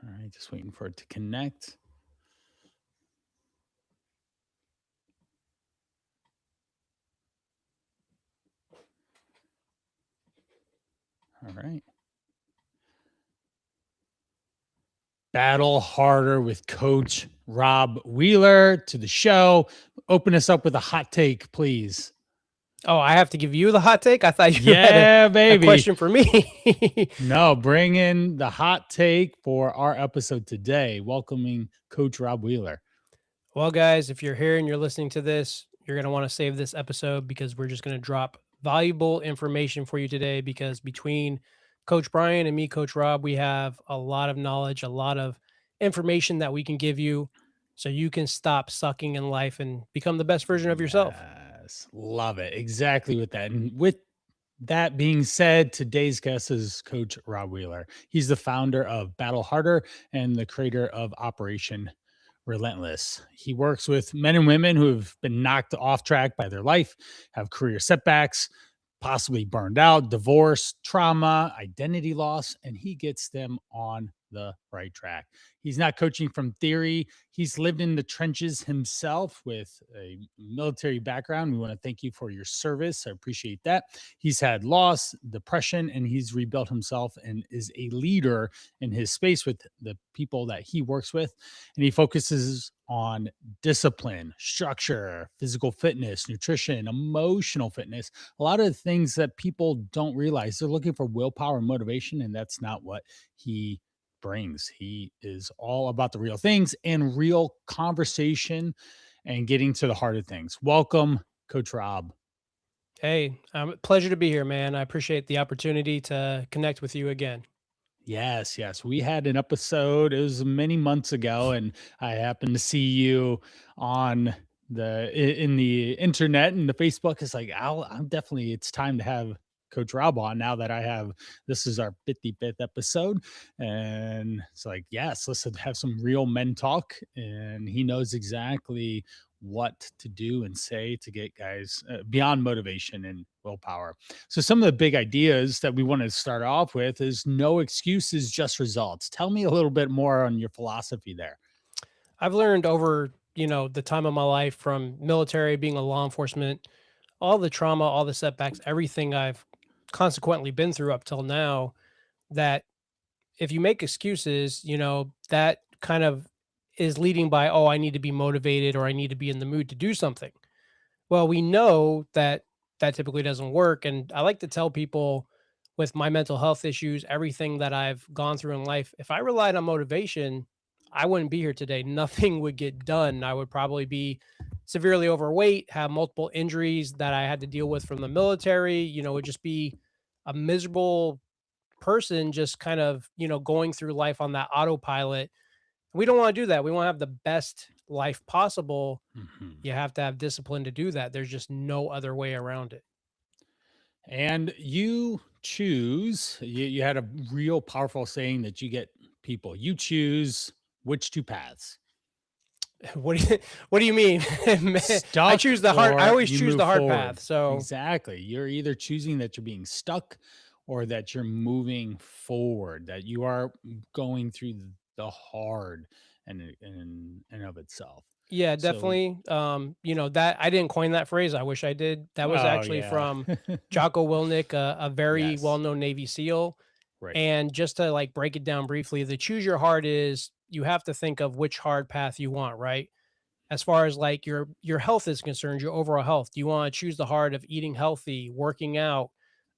All right, just waiting for it to connect. All right. Battle harder with Coach Rob Wheeler to the show. Open us up with a hot take, please. Oh, I have to give you the hot take? I thought you had Yeah, a baby. question for me. No, bring in the hot take for our episode today, welcoming Coach Rob Wheeler. Well, guys, if you're here and you're listening to this, you're going to want to save this episode because we're just going to drop valuable information for you today. Because between Coach Brian and me, Coach Rob, we have a lot of knowledge, a lot of information that we can give you so you can stop sucking in life and become the best version of yourself. Yes, love it. Exactly with that. And with that being said, today's guest is Coach Rob Wheeler. He's the founder of Battle Harder and the creator of Operation Relentless. He works with men and women who have been knocked off track by their life, have career setbacks, possibly burned out, divorce, trauma, identity loss, and he gets them on the right track. He's not coaching from theory. He's lived in the trenches himself with a military background. We want to thank you for your service. I appreciate that. He's had loss, depression, and he's rebuilt himself and is a leader in his space with the people that he works with. And he focuses on discipline, structure, physical fitness, nutrition, emotional fitness, a lot of things that people don't realize. They're looking for willpower and motivation, and that's not what he brings. He is all about the real things and real conversation and getting to the heart of things. Welcome, Coach Rob. Hey, pleasure to be here, man. I appreciate the opportunity to connect with you again. Yes, yes. We had an episode, it was many months ago, and I happened to see you on in the internet and the Facebook. It's like, I'm definitely, it's time to have Coach Rob on now that I have, this is our 55th episode. And it's like, yes, let's have some real men talk. And he knows exactly what to do and say to get guys beyond motivation and willpower. So some of the big ideas that we want to start off with is no excuses, just results. Tell me a little bit more on your philosophy there. I've learned over, the time of my life from military, being a law enforcement, all the trauma, all the setbacks, everything I've consequently been through up till now, that if you make excuses, that kind of is leading by, oh, I need to be motivated or I need to be in the mood to do something. Well, we know that that typically doesn't work. And I like to tell people with my mental health issues, everything that I've gone through in life, if I relied on motivation, I wouldn't be here today. Nothing would get done. I would probably be severely overweight, have multiple injuries that I had to deal with from the military, would just be a miserable person just kind of, going through life on that autopilot. We don't want to do that. We want to have the best life possible. Mhm. You have to have discipline to do that. There's just no other way around it. And you choose, you had a real powerful saying that you get people, you choose which two paths, What do you mean? I stuck choose the hard I or always you choose move the hard path. forward. So, Exactly. You're either choosing that you're being stuck or that you're moving forward, that you are going through the hard and of itself. yeah, So, definitely. That I didn't coin that phrase. I wish I did. That was oh actually yeah. from Jocko Willink, a very Yes. well-known Navy SEAL. Right. And just to like break it down briefly, the choose your heart is you have to think of which hard path you want, right? As far as like your health is concerned, your overall health. Do you want to choose the heart of eating healthy, working out,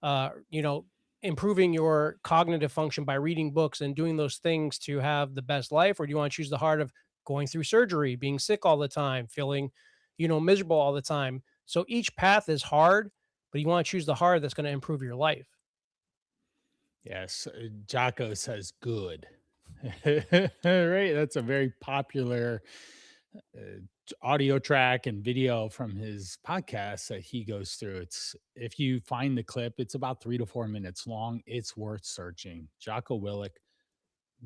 uh, you know, improving your cognitive function by reading books and doing those things to have the best life? Or do you want to choose the heart of going through surgery, being sick all the time, feeling, miserable all the time? So each path is hard, but you want to choose the hard that's going to improve your life. Yes. Jocko says good. Right. That's a very popular uh, audio track and video from his podcast that he goes through. It's if you find the clip, it's about 3 to 4 minutes long. It's worth searching. Jocko Willick,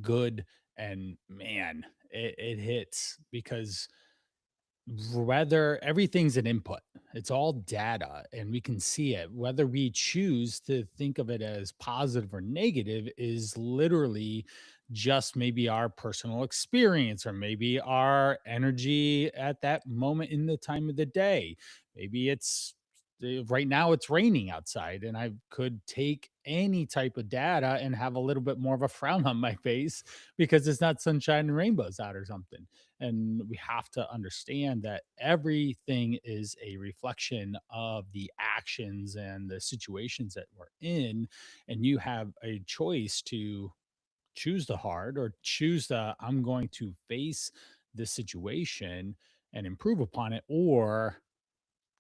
good, and man, it hits because whether everything's an input, it's all data and we can see it. Whether we choose to think of it as positive or negative is literally just maybe our personal experience or maybe our energy at that moment in the time of the day. Maybe it's right now it's raining outside and I could take any type of data and have a little bit more of a frown on my face because it's not sunshine and rainbows out or something. And we have to understand that everything is a reflection of the actions and the situations that we're in. And you have a choice to choose the hard or choose the I'm going to face this situation and improve upon it, or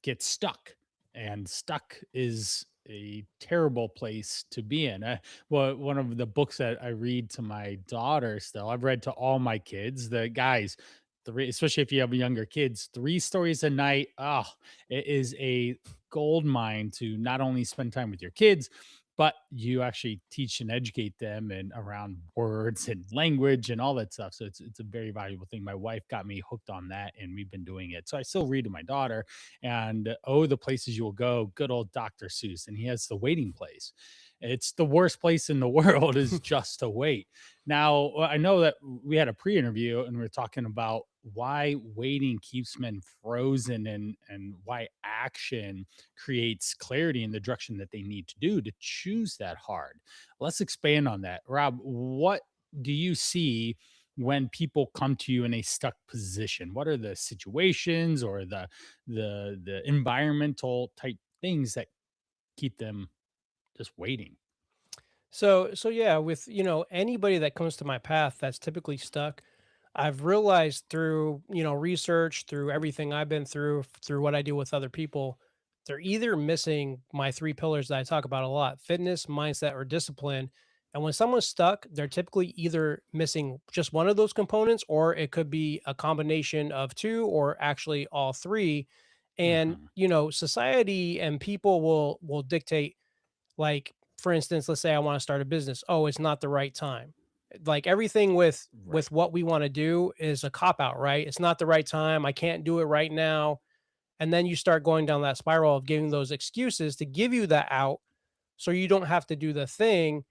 get stuck. And stuck is a terrible place to be in. Well, one of the books that I read to my daughter still, I've read to all my kids, the guys, three, especially if you have younger kids, three stories a night. Oh, it is a gold mine to not only spend time with your kids, but you actually teach and educate them and around words and language and all that stuff. So it's a very valuable thing. My wife got me hooked on that and we've been doing it. So I still read to my daughter, and oh, the places you will go, good old Dr. Seuss, and he has the waiting place. It's the worst place in the world is just to wait. Now, I know that we had a pre-interview and we are talking about why waiting keeps men frozen, and why action creates clarity in the direction that they need to do to choose that hard. Let's expand on that. Rob, what do you see when people come to you in a stuck position? What are the situations or the environmental type things that keep them just waiting? So yeah, with anybody that comes to my path that's typically stuck, I've realized through research, through everything I've been through, through what I do with other people, they're either missing my three pillars that I talk about a lot: fitness, mindset, or discipline. And when someone's stuck, they're typically either missing just one of those components, or it could be a combination of two, or actually all three. And Mhm. society and people will dictate, like, for instance, let's say I want to start a business. Oh, it's not the right time. Like everything with Right. what we want to do is a cop out, right? It's not the right time. I can't do it right now. And then you start going down that spiral of giving those excuses to give you that out so you don't have to do the thing.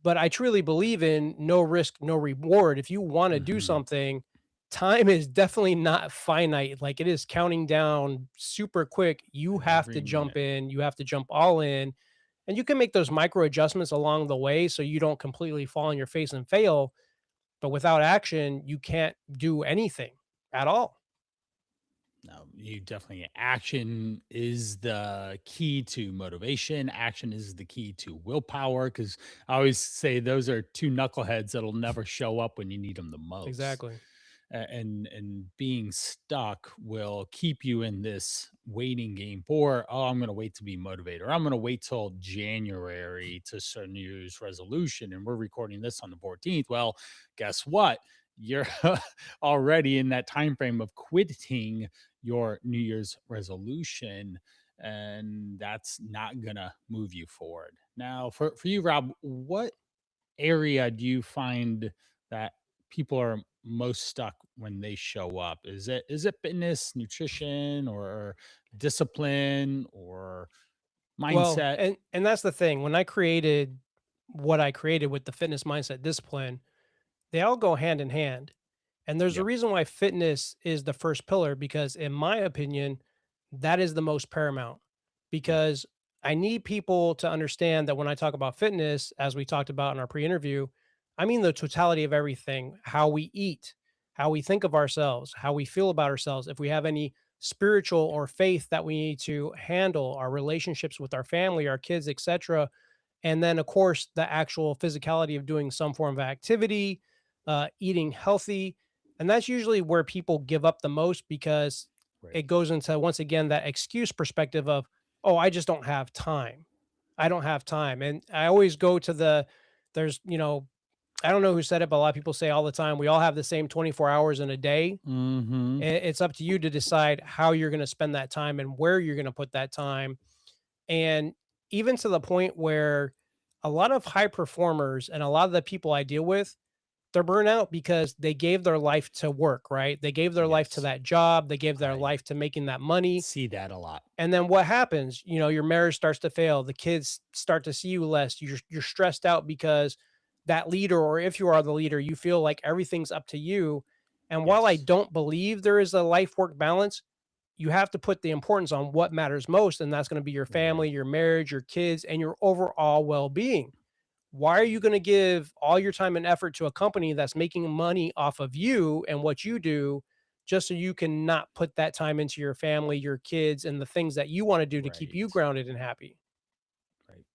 But I truly believe in no risk, no reward. If you want to do Mhm. something, time is definitely not finite. Like, it is counting down super quick. You have to Every jump minute. in, you have to jump all in, and you can make those micro adjustments along the way so you don't completely fall on your face and fail. But without action, you can't do anything at all. No, you definitely, action is the key to motivation. Action is the key to willpower. Because I always say those are two knuckleheads that'll never show up when you need them the most. Exactly. And being stuck will keep you in this waiting game for, oh, I'm going to wait to be motivated, or I'm going to wait till January to start New Year's resolution, and we're recording this on the 14th. Well, guess what, you're already in that time frame of quitting your New Year's resolution, and that's not going to move you forward. Now, for you, Rob, what area do you find that people are most stuck when they show up? Is it fitness, nutrition, or discipline, or Well, mindset? and that's the thing. When I created what I created with the fitness mindset discipline, they all go hand in hand. And there's a Yep. reason why fitness is the first pillar, because in my opinion, that is the most paramount. Yep. Because I need people to understand that when I talk about fitness, as we talked about in our pre-interview, I mean the totality of everything: how we eat, how we think of ourselves, how we feel about ourselves, if we have any spiritual or faith that we need to handle, our relationships with our family, our kids, etc. And then, of course, the actual physicality of doing some form of activity, eating healthy. And that's usually where people give up the most, because Right. it goes into, once again, that excuse perspective of, oh, I just don't have time. I don't have time. And I always go to there's, I don't know who said it, but a lot of people say all the time, we all have the same 24 hours in a day. Mm-hmm. It's up to you to decide how you're going to spend that time and where you're going to put that time. And even to the point where a lot of high performers and a lot of the people I deal with, They're burnt out because they gave their life to work, right? They gave their life to Yes. that job, they gave their I life to making that money. see that a lot. And then what happens? Your marriage starts to fail. The kids start to see you less. You're stressed out because that leader, or if you are the leader, you feel like everything's up to you. And while I Yes. don't believe there is a life work balance, you have to put the importance on what matters most, and that's going to be your family, Right. your marriage, your kids, and your overall well-being. Why are you going to give all your time and effort to a company that's making money off of you and what you do, just so you can not put that time into your family, your kids, and the things that you want to do to keep you Right. grounded and happy? Right.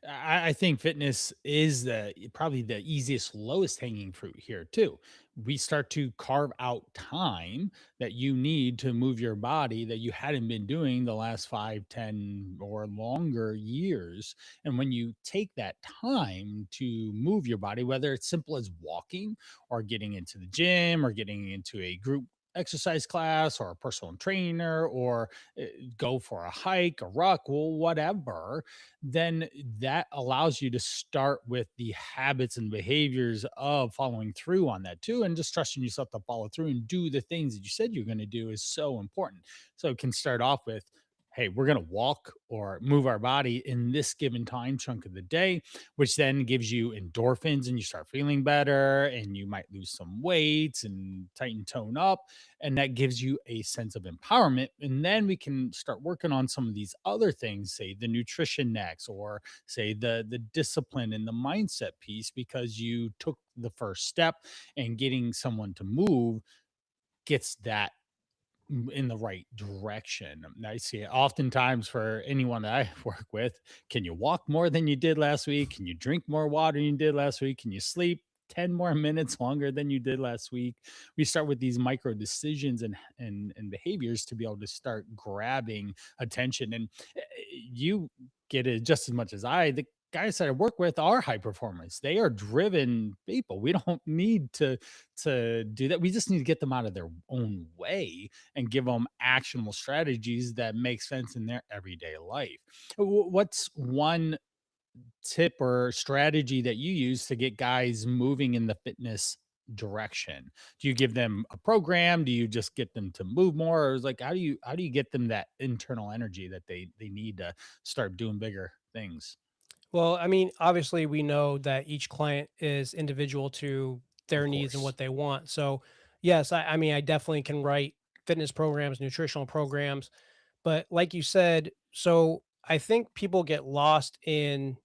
I think fitness is probably the easiest, lowest hanging fruit here too. We start to carve out time that you need to move your body that you hadn't been doing the last 5, 10, or longer years. And when you take that time to move your body, whether it's simple as walking or getting into the gym or getting into a group exercise class or a personal trainer or uh, go for a hike, a ruck, well, whatever, then that allows you to start with the habits and behaviors of following through on that too. And just trusting yourself to follow through and do the things that you said you're going to do is so important. So it can start off with, hey, we're going to walk or move our body in this given time chunk of the day, which then gives you endorphins and you start feeling better and you might lose some weight and tighten tone up. And that gives you a sense of empowerment. And then we can start working on some of these other things, say the nutrition next, or say the discipline and the mindset piece, because you took the first step, and getting someone to move gets that in the right direction. I see it oftentimes for anyone that I work with. Can you walk more than you did last week? Can you drink more water than you did last week? Can you sleep 10 more minutes longer than you did last week? We start with these micro decisions and behaviors to be able to start grabbing attention. And you get it just as much as I. The guys that I work with are high performers. They are driven people. We don't need to do that. We just need to get them out of their own way and give them actionable strategies that make sense in their everyday life. What's one tip or strategy that you use to get guys moving in the fitness direction? Do you give them a program? Do you just get them to move more? Or is like how do you get them that internal energy that they need to start doing bigger things? Well, I mean, obviously, we know that each client is individual to Of their needs and course. what they want. So, yes, I mean, I definitely can write fitness programs, nutritional programs. But like you said, so I think people get lost in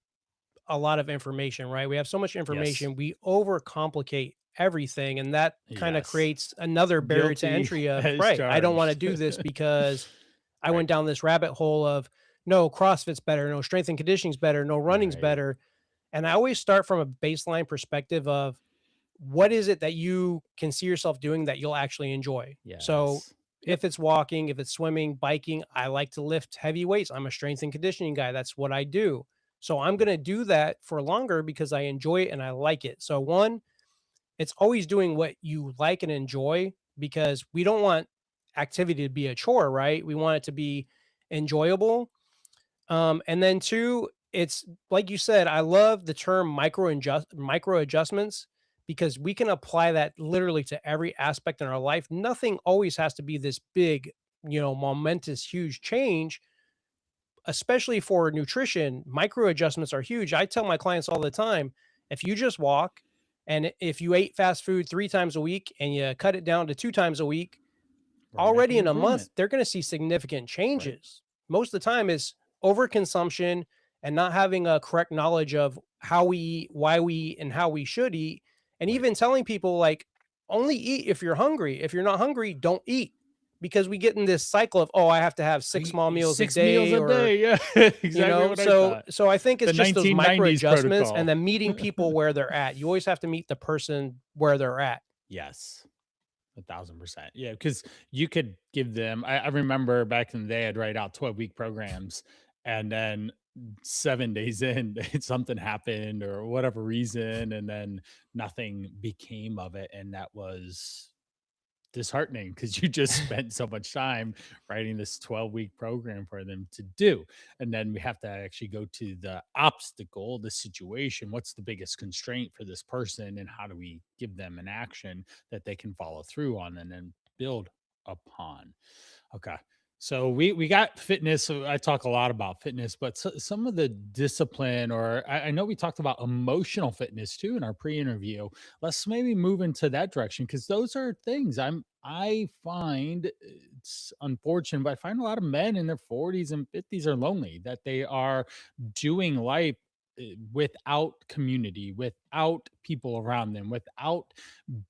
a lot of information, right? We have so much Yes. information, we overcomplicate everything. And that kind of Yes. creates another barrier to Guilty entry of, as right, I don't want to charged. do this because I Right. went down this rabbit hole of no, CrossFit's better, no, strength and conditioning's better, no, running's Right. better. And I always start from a baseline perspective of what is it that you can see yourself doing that you'll actually enjoy. So Yes. Yep. if it's walking, if it's swimming, biking, I like to lift heavy weights. I'm a strength and conditioning guy. That's what I do. So I'm going to do that for longer because I enjoy it and I like it. So one, it's always doing what you like and enjoy, because we don't want activity to be a chore, right? We want it to be enjoyable. And then two, it's like you said, I love the term micro adjustments, because we can apply that literally to every aspect in our life. Nothing always has to be this big, momentous, huge change, especially for nutrition. Micro adjustments are huge. I tell my clients all the time, if you just walk, and if you ate fast food 3 times a week and you cut it down to 2 times a week, We're already making in a month, improvement. they're going to see significant Right. changes. Most of the time is overconsumption and not having a correct knowledge of how we eat, why we eat, and how we should eat. And Right. even telling people, like, only eat if you're hungry. If you're not hungry, don't eat. Because we get in this cycle of, oh, I have to have six I small meals a 6 meals day, a or day. Yeah. Exactly what I so thought. I think it's The just those micro 1990s adjustments and protocol. then meeting people where they're at. You always have to meet the person where they're at. Yes. 1,000%. Yeah, because you could give them I remember back in the day, I'd write out 12-week programs, and then 7 days in, something happened or whatever reason, and then nothing became of it, and that was disheartening because you just spent so much time writing this 12-week program for them to do. And then we have to actually go to the obstacle, the situation. What's the biggest constraint for this person? And how do we give them an action that they can follow through on and then build upon? Okay. So we got fitness. So I talk a lot about fitness, but some of the discipline, or I know we talked about emotional fitness too in our pre-interview. Let's maybe move into that direction because those are things I find it's unfortunate, but I find a lot of men in their 40s and 50s are lonely, that they are doing life without community, without people around them, without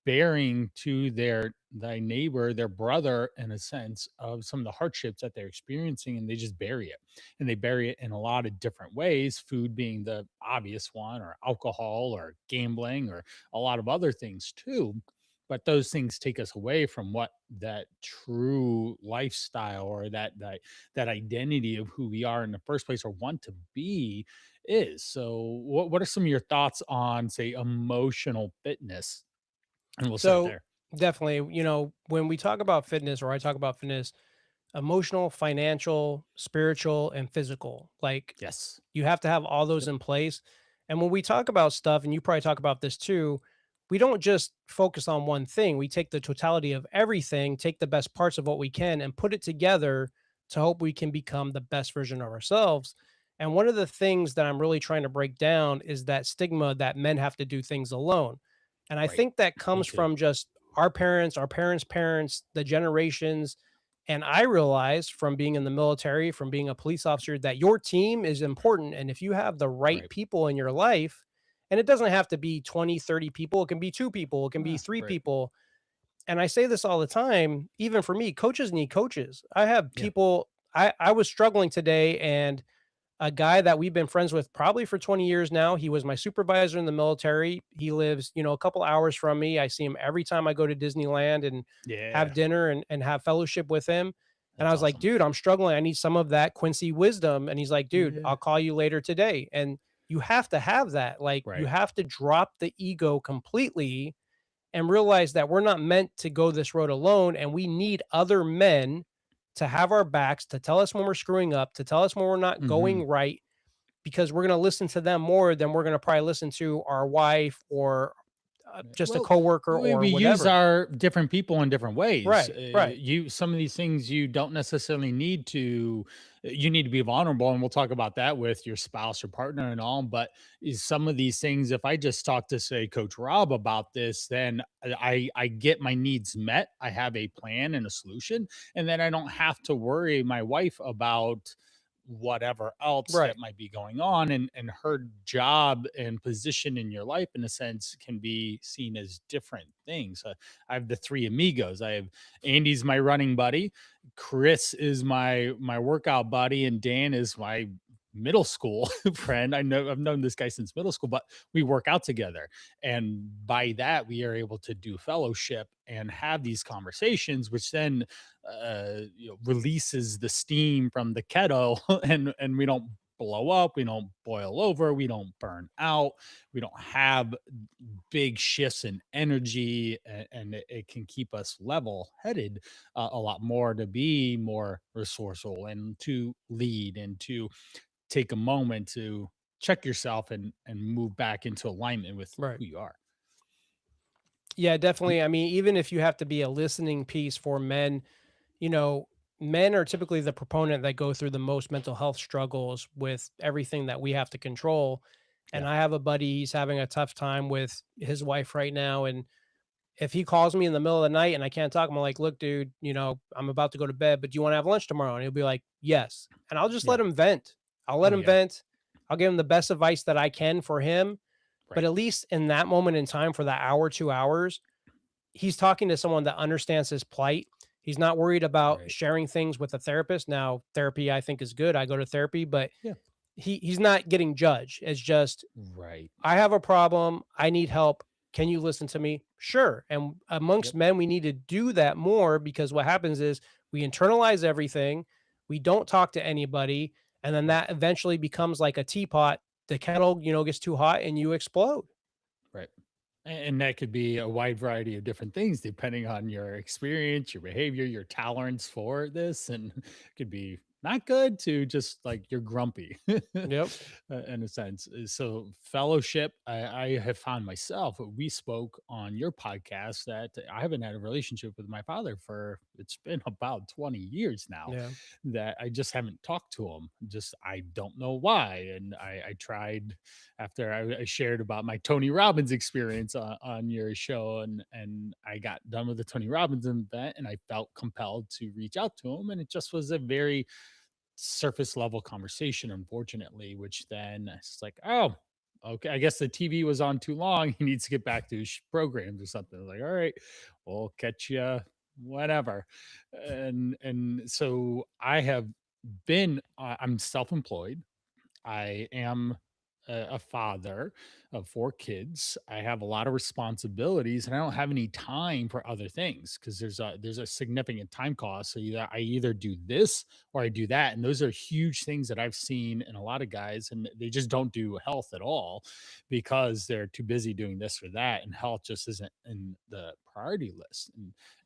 bearing to their neighbor, their brother, in a sense of some of the hardships that they're experiencing, and they just bury it. And they bury it in a lot of different ways, food being the obvious one, or alcohol, or gambling, or a lot of other things too. But those things take us away from what that true lifestyle, or that identity of who we are in the first place or want to be is. So what are some of your thoughts on, say, emotional fitness? And we'll start So there. definitely, when we talk about fitness, or I talk about fitness, emotional, financial, spiritual, and physical, like Yes. you have to have all those Yep. in place. And when we talk about stuff, and you probably talk about this too, we don't just focus on one thing. We take the totality of everything, take the best parts of what we can, and put it together to hope we can become the best version of ourselves. And one of the things that I'm really trying to break down is that stigma that men have to do things alone. And I Right. think that Me comes too. from just our parents' parents, the generations. And I realized from being in the military, from being a police officer, that your team is important. And if you have the right Right. people in your life, and it doesn't have to be 20, 30 people, it can be two people, it can be Ah, three right. people. And I say this all the time, even for me, coaches need coaches. I have Yeah. people, I was struggling today, and a guy that we've been friends with probably for 20 years now. He was my supervisor in the military. He lives, a couple hours from me. I see him every time I go to Disneyland and have Yeah. dinner and have fellowship with him. And I That's was like, awesome. dude, I'm struggling. I need some of that Quincy wisdom. And he's like, dude, Yeah. I'll call you later today. And you have to have that. Like, you Right. have to drop the ego completely and realize that we're not meant to go this road alone. And we need other men to have our backs, to tell us when we're screwing up, to tell us when we're not Mhm. going right, because we're going to listen to them more than we're going to probably listen to our wife, or Yeah. just a Well, coworker we or use whatever. our different people in different ways. Right, right. You some of these things you don't necessarily need to. You need to be vulnerable, and we'll talk about that with your spouse or partner and all. But some of these things, if I just talk to, say, Coach Rob about this, then I get my needs met. I have a plan and a solution, and then I don't have to worry my wife about whatever else Right. that might be going on. And her job and position in your life, in a sense, can be seen as different things. I have the three amigos. I have Andy's my running buddy, Chris is my workout buddy, and Dan is my middle school friend. I've known this guy since middle school, but we work out together, and by that we are able to do fellowship and have these conversations, which then releases the steam from the kettle, and we don't blow up, we don't boil over, we don't burn out, we don't have big shifts in energy, and it can keep us level headed a lot more, to be more resourceful and to lead and to take a moment to check yourself and move back into alignment with Right. who you are. Yeah, Um, definitely. I mean, even if you have to be a listening piece for men, you know, men are typically the proponent that go through the most mental health struggles with everything that we have to control. And yeah. I have a buddy, he's having a tough time with his wife right now. And if he calls me in the middle of the night and I can't talk, I'm like, look, dude, I'm about to go to bed, but do you want to have lunch tomorrow? And he'll be like, yes. And I'll just let Yeah. him vent. I'll let Oh him yeah. vent. I'll give him the best advice that I can for him. But Right. at least in that moment in time, for that hour, 2 hours, he's talking to someone that understands his plight. He's not worried about Right. sharing things with a therapist. Now, therapy I think is good. I go to therapy, but Yeah. he's not getting judged. It's just, Right. I have a problem. I need help. Can you listen to me? Sure. And amongst Yep. men, we need to do that more, because what happens is we internalize everything. We don't talk to anybody. And then Right. that eventually becomes like a teapot. The kettle, gets too hot and you explode. Right. And that could be a wide variety of different things depending on your experience, your behavior, your tolerance for this. And it could be not good to just like you're grumpy Yep. in a sense. So, fellowship, I have found myself, we spoke on your podcast that I haven't had a relationship with my father for it's been about 20 years now Yeah. that I just haven't talked to him. Just I don't know why. And I tried after I shared about my Tony Robbins experience on your show, and I got done with the Tony Robbins event, and I felt compelled to reach out to him, and it just was a very surface level conversation, unfortunately. Which then it's like, oh, okay, I guess the TV was on too long. He needs to get back to his programs or something. Like, all right, we'll catch you whatever. And so I have been. I'm self-employed. I am a father of 4 kids. I have a lot of responsibilities, and I don't have any time for other things because there's a significant time cost. So I either do this or I do that, and those are huge things that I've seen in a lot of guys, and they just don't do health at all because they're too busy doing this or that, and health just isn't in the priority list.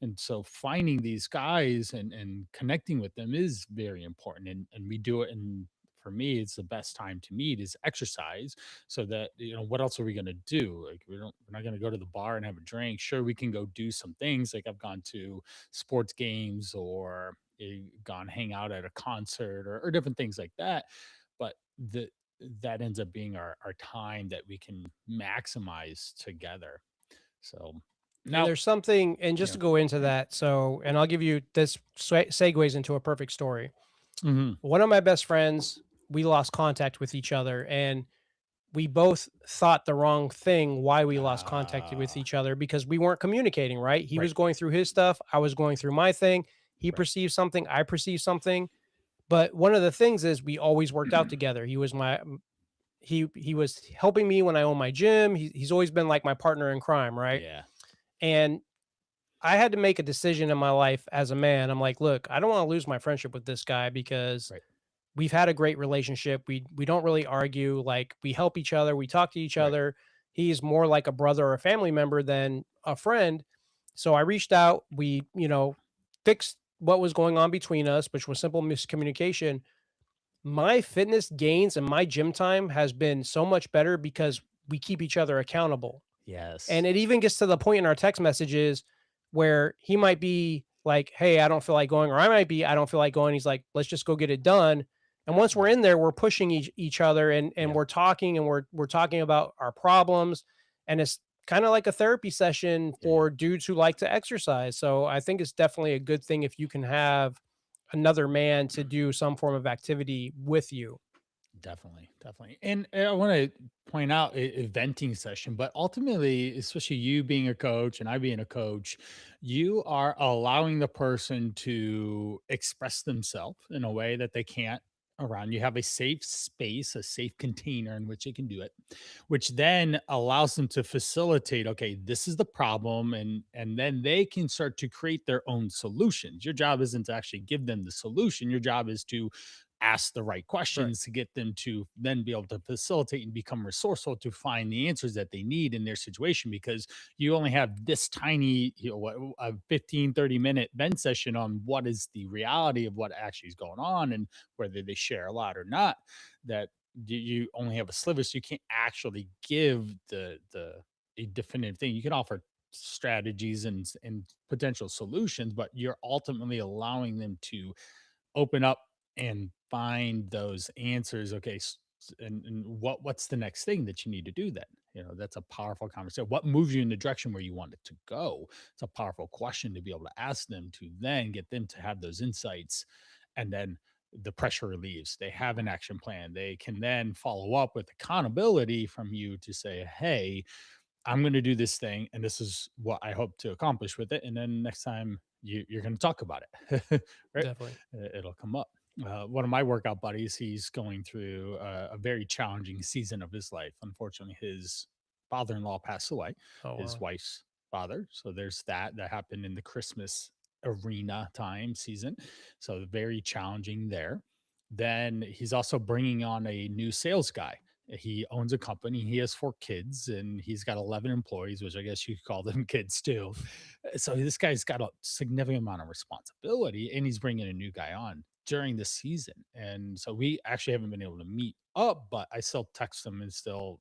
And so finding these guys and connecting with them is very important, and we do it in for me, it's the best time to meet is exercise. So that what else are we gonna do? Like we're not gonna go to the bar and have a drink. Sure, we can go do some things. Like I've gone to sports games or gone hang out at a concert or different things like that. But that ends up being our time that we can maximize together. So And now, there's something, and just yeah. to go into that, so, and I'll give you this segues into a perfect story. Mhm. One of my best friends, we lost contact with each other, and we both thought the wrong thing why we lost contact with Ah, each other because we weren't communicating, right? He right, was going through his stuff, I was going through my thing. He right. perceived something, I perceived something. But one of the things is we always worked out together. He was helping me when I own my gym. He's always been like my partner in crime, right? Yeah, And I had to make a decision in my life as a man. I'm like, look, I don't want to lose my friendship with this guy because right, we've had a great relationship. We don't really argue. Like we help each other, we talk to each right. other. He's more like a brother or a family member than a friend. So I reached out. We, fixed what was going on between us, which was simple miscommunication. My fitness gains and my gym time has been so much better because we keep each other accountable. And Yes. it even gets to the point in our text messages where he might be like, "Hey, I don't feel like going," or I might be, "I don't feel like going." He's like, "Let's just go get it done." And once we're Yeah. in there, we're pushing each other, and Yep. we're talking, and we're talking about our problems, and it's kind of like a therapy session Yeah. for dudes who like to exercise. So I think it's definitely a good thing if you can have another man to do some form of activity with you. Definitely, definitely. And I want to point out a venting session, but ultimately, especially you being a coach and I being a coach, you are allowing the person to express themselves in a way that they can't around. You have a safe space, a safe container in which they can do it, which then allows them to facilitate, okay, this is the problem, and then they can start to create their own solutions. Your job isn't to actually give them the solution. Your job is to ask the right Right. questions to get them to then be able to facilitate and become resourceful to find the answers that they need in their situation because you only have this tiny a 15-30 minute vent session on what is the reality of what actually is going on and whether they share a lot or not, that you only have a sliver, so you can't actually give the a definitive thing. You can offer strategies and potential solutions, but you're ultimately allowing them to open up and find those answers. Okay, and what's the next thing that you need to do then? That's a powerful conversation. What moves you in the direction where you want it to go? It's a powerful question to be able to ask them to then get them to have those insights, and then the pressure relieves. They have an action plan. They can then follow up with accountability from you to say, hey, I'm going to do this thing, and this is what I hope to accomplish with it. And then next time you're going to talk about it, right? Definitely. It'll come up. One of my workout buddies, he's going through a very challenging season of his life. Unfortunately, his father-in-law passed away, Oh his wow. wife's father. So there's that happened in the Christmas arena time season. So very challenging there. Then he's also bringing on a new sales guy He owns a company. He has 4 kids and he's got 11 employees, which I guess you could call them kids too. So this guy's got a significant amount of responsibility and he's bringing a new guy on during the season. And so we actually haven't been able to meet up, but I still text him and still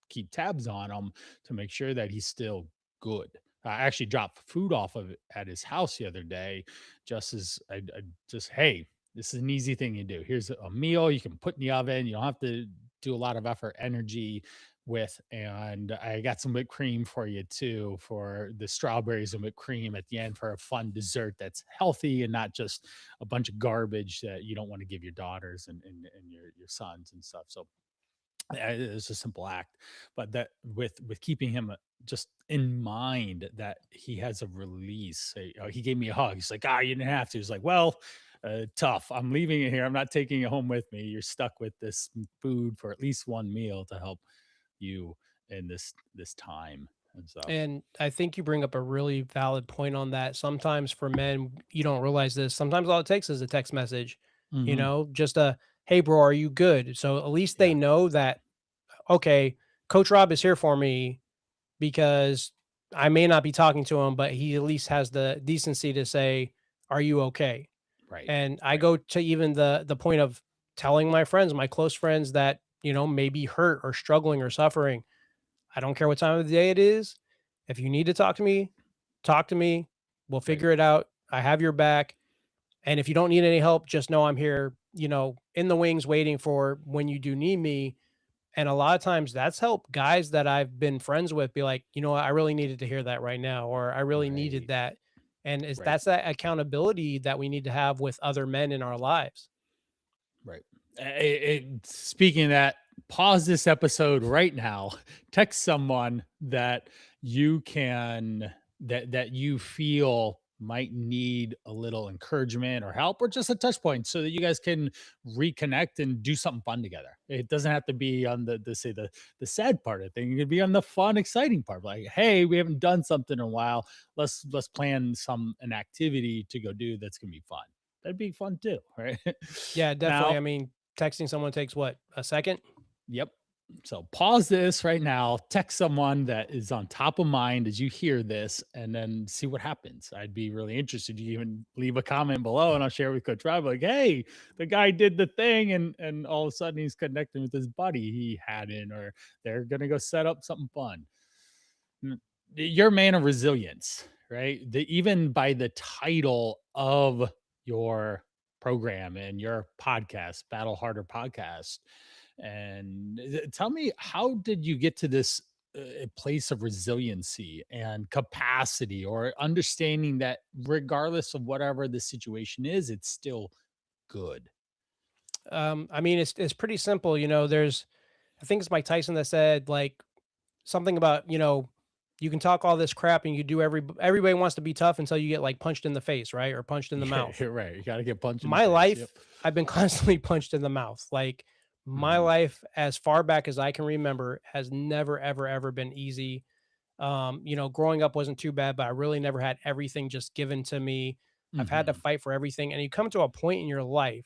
keep tabs on him to make sure that he's still good. I actually dropped food off of it at his house the other day, just as I just, hey, this is an easy thing you do. Here's a meal you can put in the oven. You don't have to do a lot of effort, energy with. And I got some whipped cream for you too, for the strawberries and whipped cream at the end for a fun dessert that's healthy and not just a bunch of garbage that you don't want to give your daughters and your sons and stuff. So it's a simple act, but that with keeping him just in mind that he has a release. He gave me a hug. He's like, ah, you didn't have to. He's like, well, tough. I'm leaving it here. I'm not taking it home with me. You're stuck with this food for at least one meal to help you in this time and stuff. And I think you bring up a really valid point on that. Sometimes for men, you don't realize this. Sometimes all it takes is a text message, Hmm. just a, hey, bro, are you good? So at least they Yeah. know that, okay, Coach Rob is here for me because I may not be talking to him, but he at least has the decency to say, are you okay? Right. And I Right. go to even the point of telling my friends, my close friends that, may be hurt or struggling or suffering. I don't care what time of the day it is. If you need to talk to me, talk to me. We'll Right. figure it out. I have your back. And if you don't need any help, just know I'm here, in the wings waiting for when you do need me. And a lot of times that's helped guys that I've been friends with be like, you know what, I really needed to hear that right now, or I really needed Right. that. And Right. that's that accountability that we need to have with other men in our lives. Right. Speaking of that, pause this episode right now. Text someone that you can that you feel might need a little encouragement or help or just a touch point so that you guys can reconnect and do something fun together. It doesn't have to be on the sad part of thing. It could be on the fun, exciting part. Like, hey, we haven't done something in a while. Let's plan an activity to go do that's gonna be fun. That'd be fun too, right? Yeah, definitely. Now, I mean, texting someone takes what, a second? yep. So pause this right now, text someone that is on top of mind as you hear this, and then see what happens. I'd be really interested. You even leave a comment below, and I'll share with Coach Rob. Like, hey, the guy did the thing, and all of a sudden he's connecting with his buddy he hadn't, or they're gonna go set up something fun. You're a man of resilience, right? Even by the title of your program and your podcast, Battle Harder Podcast. And tell me, how did you get to this place of resiliency and capacity or understanding that regardless of whatever the situation is, it's still good? I mean, it's pretty simple. There's I think it's Mike Tyson that said like something about, you can talk all this crap and you do everybody wants to be tough until you get like punched in the face, right? Or punched in the Yeah, mouth. you're right. You got to get punched in the My face. Yep. life, I've been constantly punched in the mouth. Like my Hmm. life, as far back as I can remember, has never, ever, ever been easy. Growing up wasn't too bad, but I really never had everything just given to me. I've had to Hmm. fight for everything. And you come to a point in your life,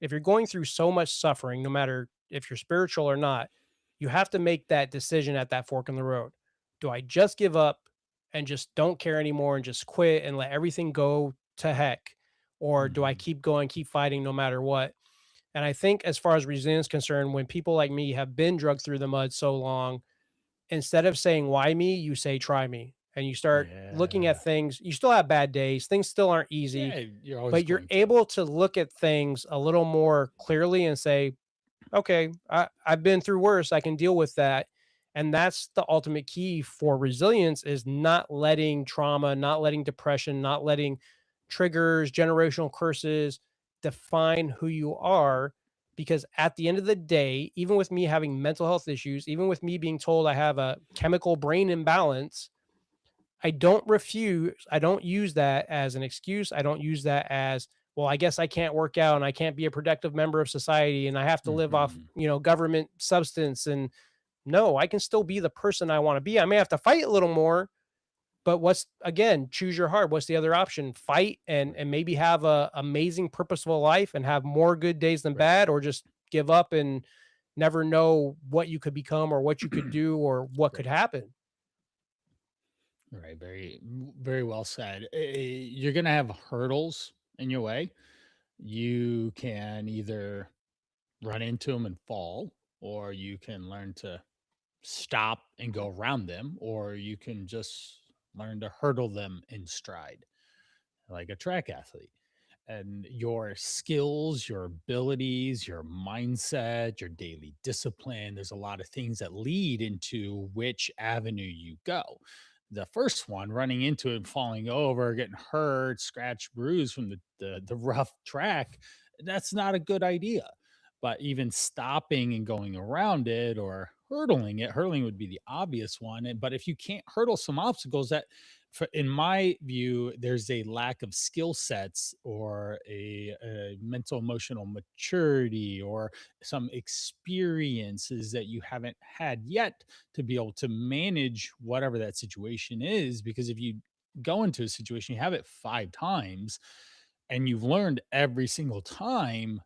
if you're going through so much suffering, no matter if you're spiritual or not, you have to make that decision at that fork in the road. Do I just give up and just don't care anymore and just quit and let everything go to heck? Or do I Hmm. keep going, keep fighting no matter what? And I think as far as resilience is concerned, when people like me have been drugged through the mud so long, instead of saying why me, you say try me. And you start looking at Yeah. things. You still have bad days. Things still aren't easy, Yeah, you're always but you're going to. able to look at things a little more clearly and say, okay, I've been through worse. I can deal with that. And that's the ultimate key for resilience is not letting trauma, not letting depression, not letting triggers, generational curses define who you are. Because at the end of the day, even with me having mental health issues, even with me being told I have a chemical brain imbalance, I don't use that as an excuse. I don't use that as, well, I guess I can't work out and I can't be a productive member of society and I have to live off, Mhm. government substance. And no, I can still be the person I want to be. I may have to fight a little more, but choose your heart. What's the other option? Fight Right, and maybe have a amazing purposeful life and have more good days than right. bad, or just give up and never know what you could become or what you could do or what could Right. happen. Right. Very well said. You're going to have hurdles in your way. You can either run into them and fall, or you can learn to stop and go around them, or you can just learn to hurdle them in stride like a track athlete. And your skills, your abilities, your mindset, your daily discipline, there's a lot of things that lead into which avenue you go. The first one, running into it, falling over, getting hurt, scratch, bruise from the rough track, that's not a good idea. But even stopping and going around it or hurdling it, hurdling would be the obvious one. But if you can't hurdle some obstacles, that in my view, there's a lack of skill sets or a mental emotional maturity or some experiences that you haven't had yet to be able to manage whatever that situation is. Because if you go into a situation, you have it 5 times and you've learned every single time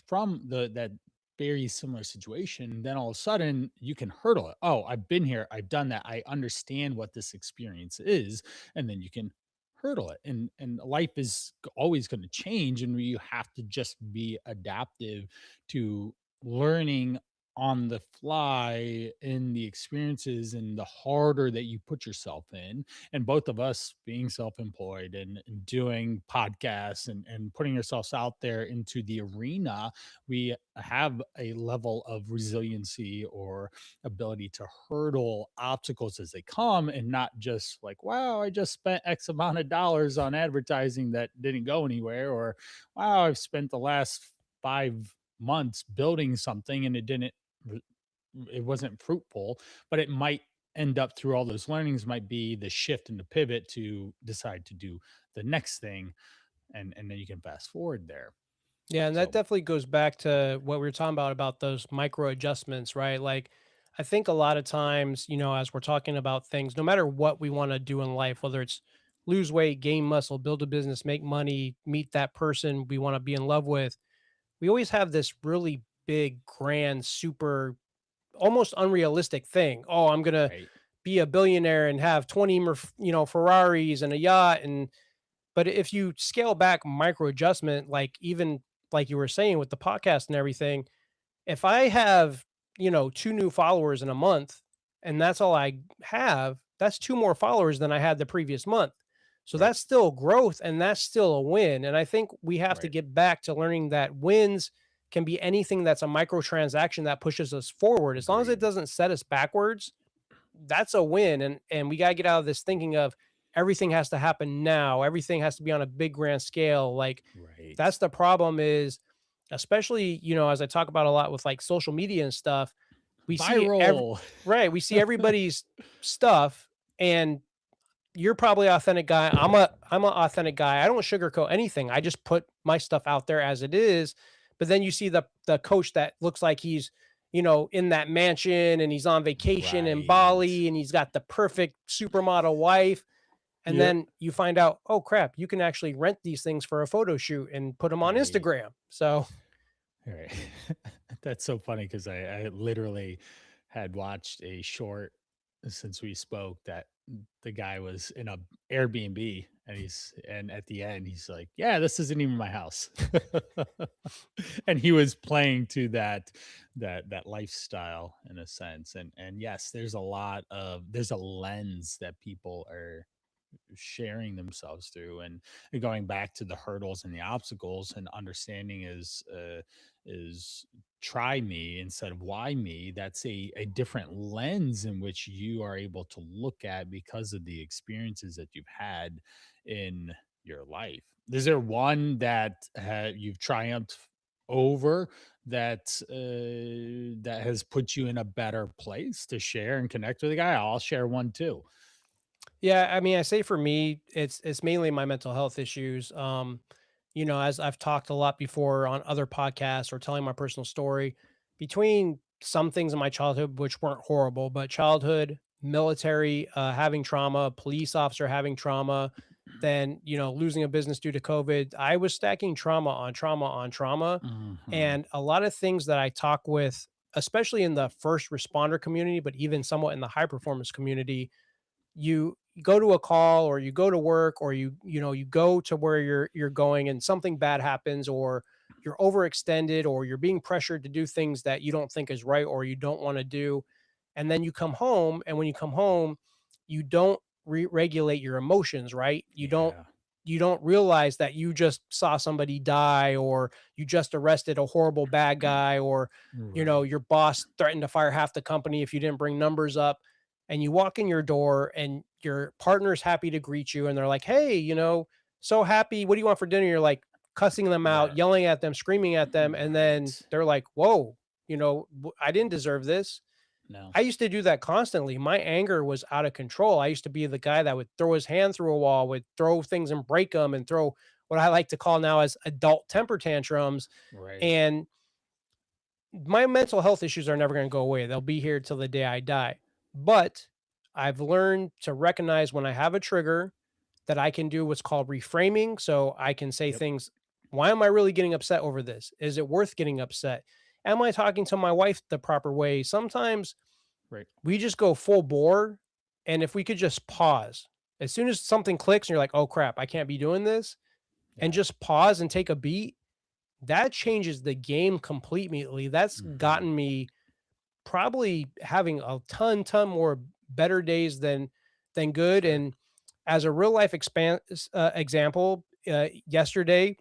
from that very similar situation, then all of a sudden you can hurdle it. Oh, I've been here, I've done that, I understand what this experience is, and then you can hurdle it. And life is always going to change, and you have to just be adaptive to learning on the fly in the experiences and the harder that you put yourself in. And both of us being self-employed and doing podcasts and putting ourselves out there into the arena, we have a level of resiliency or ability to hurdle obstacles as they come, and not just like, wow, I just spent X amount of dollars on advertising that didn't go anywhere, or wow, I've spent the last 5 months building something and it wasn't fruitful. But it might end up, through all those learnings, might be the shift and the pivot to decide to do the next thing, and then you can fast forward there. Yeah, and that So definitely goes back to what we were talking about those micro adjustments, right? Like, I think a lot of times, as we're talking about things, no matter what we want to do in life, whether it's lose weight, gain muscle, build a business, make money, meet that person we want to be in love with, we always have this really big, grand, super, almost unrealistic thing. Oh, I'm gonna right. be a billionaire and have 20, Ferraris and a yacht. And but if you scale back micro adjustment, like even like you were saying with the podcast and everything, if I have, two new followers in a month and that's all I have, that's two more followers than I had the previous month. So Right. that's still growth and that's still a win. And I think we have to Right. get back to learning that wins can be anything that's a microtransaction that pushes us forward. As long as it Agreed. doesn't set us backwards, that's a win. And we got to get out of this thinking of everything has to happen now. Everything has to be on a big grand scale. Like, Right. that's the problem is, especially, as I talk about a lot with like social media and stuff, we see every Viral. right, we see everybody's stuff, and you're probably an authentic guy. I'm an authentic guy. I don't sugarcoat anything. I just put my stuff out there as it is. But then you see the coach that looks like he's, in that mansion and he's on vacation in Right. Bali and he's got the perfect supermodel wife. And Yep. then you find out, oh crap, you can actually rent these things for a photo shoot and put them on Right. Instagram. So Right. That's so funny because I literally had watched a short since we spoke that the guy was in a Airbnb, and at the end he's like, "Yeah, this isn't even my house." And he was playing to that lifestyle in a sense. And yes, there's a lens that people are sharing themselves through. And going back to the hurdles and the obstacles, and understanding is try me instead of why me. That's a different lens in which you are able to look at because of the experiences that you've had in your life. Is there one that you've triumphed over, that has put you in a better place to share and connect with a guy? I'll share one too. yeah, I mean, I say for me, it's mainly my mental health issues. As I've talked a lot before on other podcasts or telling my personal story, between some things in my childhood which weren't horrible, but childhood, military, having trauma, police officer having trauma, then losing a business due to COVID, I was stacking trauma on trauma on trauma, Mhm. and a lot of things that I talk with. especially in the first responder community, but even somewhat in the high performance community, you go to a call or you go to work or you go to where you're going and something bad happens, or you're overextended, or you're being pressured to do things that you don't think is right or you don't want to do. And then you come home, and when you come home, you don't regulate your emotions, right? Yeah. You don't realize that you just saw somebody die, or you just arrested a horrible bad guy, or Right. your boss threatened to fire half the company if you didn't bring numbers up. And you walk in your door and your partner's happy to greet you, and they're like, "Hey, so happy. What do you want for dinner?" You're like cussing them out, Right. yelling at them, screaming at them, and then Right. they're like, "Whoa, I didn't deserve this." No. I used to do that constantly. My anger was out of control. I used to be the guy that would throw his hand through a wall, would throw things and break them, and throw what I like to call now as adult temper tantrums. Right. And my mental health issues are never going to go away. They'll be here till the day I die. But I've learned to recognize when I have a trigger, that I can do what's called reframing. So I can say Yep. things, why am I really getting upset over this? Is it worth getting upset? Am I talking to my wife the proper way? Sometimes Right. we just go full bore. And if we could just pause as soon as something clicks and you're like, oh crap, I can't be doing this, and Yeah. just pause and take a beat, that changes the game completely. That's Hmm. gotten me probably having a ton more better days than good. Sure. And as a real life example, yesterday,